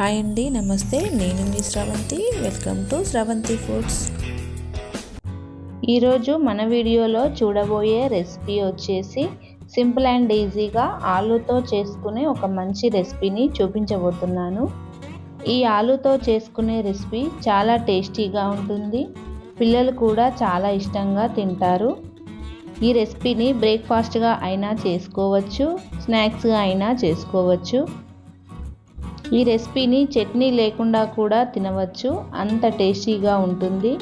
Hi అండి, నమస్తే. నేను మీ Sravanthi. Welcome to Sravanthi foods. ఈరోజు మన వీడియోలో చూడబోయే రెసిపీ వచ్చేసి సింపుల్ అండ్ ఈజీగా ఆలూతో చేసుకునే ఒక మంచి రెసిపీని చూపించబోతున్నాను. ఈ ఆలూతో చేసుకునే రెసిపీ చాలా టేస్టీగా ఉంటుంది. పిల్లలు కూడా చాలా ఇష్టంగా తింటారు. ఈ రెసిపీని బ్రేక్ఫాస్ట్గా అయినా చేసుకోవచ్చు, స్నాక్స్గా అయినా చేసుకోవచ్చు. ఈ రెసిపీని చట్నీ లేకుండా కూడా తినవచ్చు, అంత టేస్టీగా ఉంటుంది.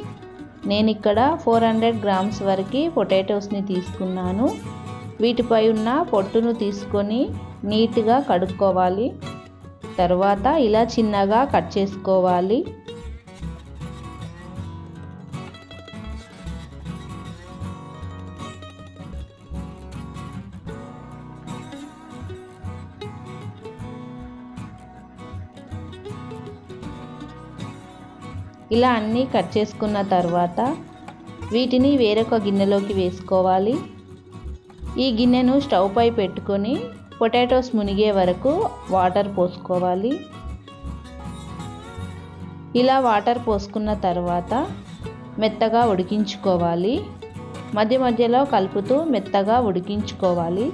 నేను ఇక్కడ 400 గ్రామ్స్ వరకు పొటాటోస్ని తీసుకున్నాను. వీటిపై ఉన్న పొట్టును తీసుకొని నీట్గా కడుక్కోవాలి. తర్వాత ఇలా చిన్నగా కట్ చేసుకోవాలి. ఇలా అన్నీ కట్ చేసుకున్న తర్వాత వీటిని వేరొక గిన్నెలోకి వేసుకోవాలి. ఈ గిన్నెను స్టవ్ పై పెట్టుకొని పొటాటోస్ మునిగే వరకు వాటర్ పోసుకోవాలి. ఇలా వాటర్ పోసుకున్న తర్వాత మెత్తగా ఉడికించుకోవాలి. మధ్య మధ్యలో కలుపుతూ మెత్తగా ఉడికించుకోవాలి.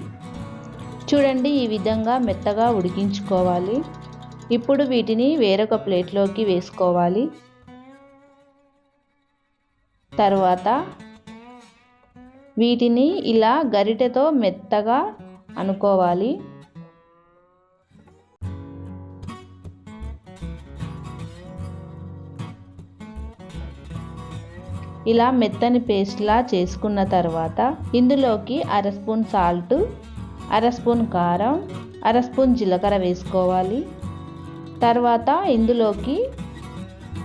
చూడండి, ఈ విధంగా మెత్తగా ఉడికించుకోవాలి. ఇప్పుడు వీటిని వేరొక ప్లేట్లోకి వేసుకోవాలి. తర్వాత వీటిని ఇలా గరిటెతో మెత్తగా అనుకోవాలి. ఇలా మెత్తని పేస్ట్లా చేసుకున్న తర్వాత ఇందులోకి 1/2 స్పూన్ సాల్ట్, 1/2 స్పూన్ కారం, 1/2 స్పూన్ జీలకర్ర వేసుకోవాలి. తర్వాత ఇందులోకి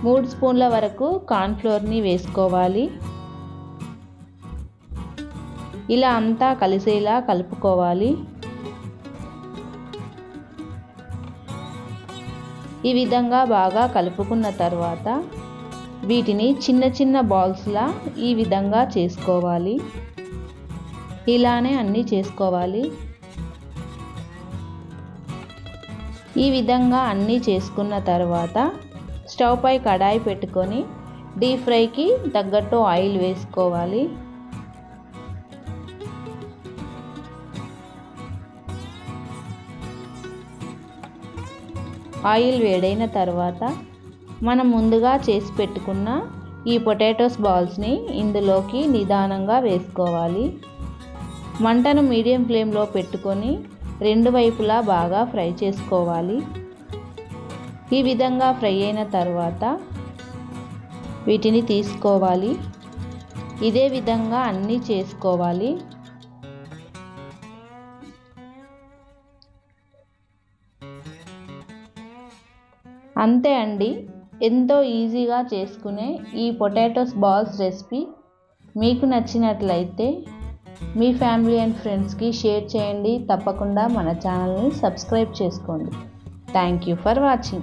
3 స్పూన్ల వరకు కార్న్ఫ్లోర్ని వేసుకోవాలి. ఇలా అంతా కలిసేలా కలుపుకోవాలి. ఈ విధంగా బాగా కలుపుకున్న తర్వాత వీటిని చిన్న చిన్న బాల్స్లా ఈ విధంగా చేసుకోవాలి. ఇలానే అన్నీ చేసుకోవాలి. ఈ విధంగా అన్నీ చేసుకున్న తర్వాత స్టవ్ పై కడాయి పెట్టుకొని డీప్ ఫ్రైకి తగ్గట్టు ఆయిల్ వేసుకోవాలి. ఆయిల్ వేడైన తర్వాత మనం ముందుగా చేసి పెట్టుకున్న ఈ పొటాటోస్ బాల్స్ని ఇందులోకి నిదానంగా వేసుకోవాలి. మంటను మీడియం ఫ్లేమ్లో పెట్టుకొని 2 వైపులా బాగా ఫ్రై చేసుకోవాలి. ఈ విధంగా ఫ్రై అయిన తర్వాత వీటిని తీసుకోవాలి. ఇదే విధంగా అన్నీ చేసుకోవాలి. అంతే అండి, ఎంతో ఈజీగా చేసుకునే ఈ పొటాటోస్ బాల్స్ రెసిపీ మీకు నచ్చినట్లయితే మీ ఫ్యామిలీ అండ్ ఫ్రెండ్స్కి షేర్ చేయండి. తప్పకుండా మన ఛానల్ని సబ్స్క్రైబ్ చేసుకోండి. Thank you for watching.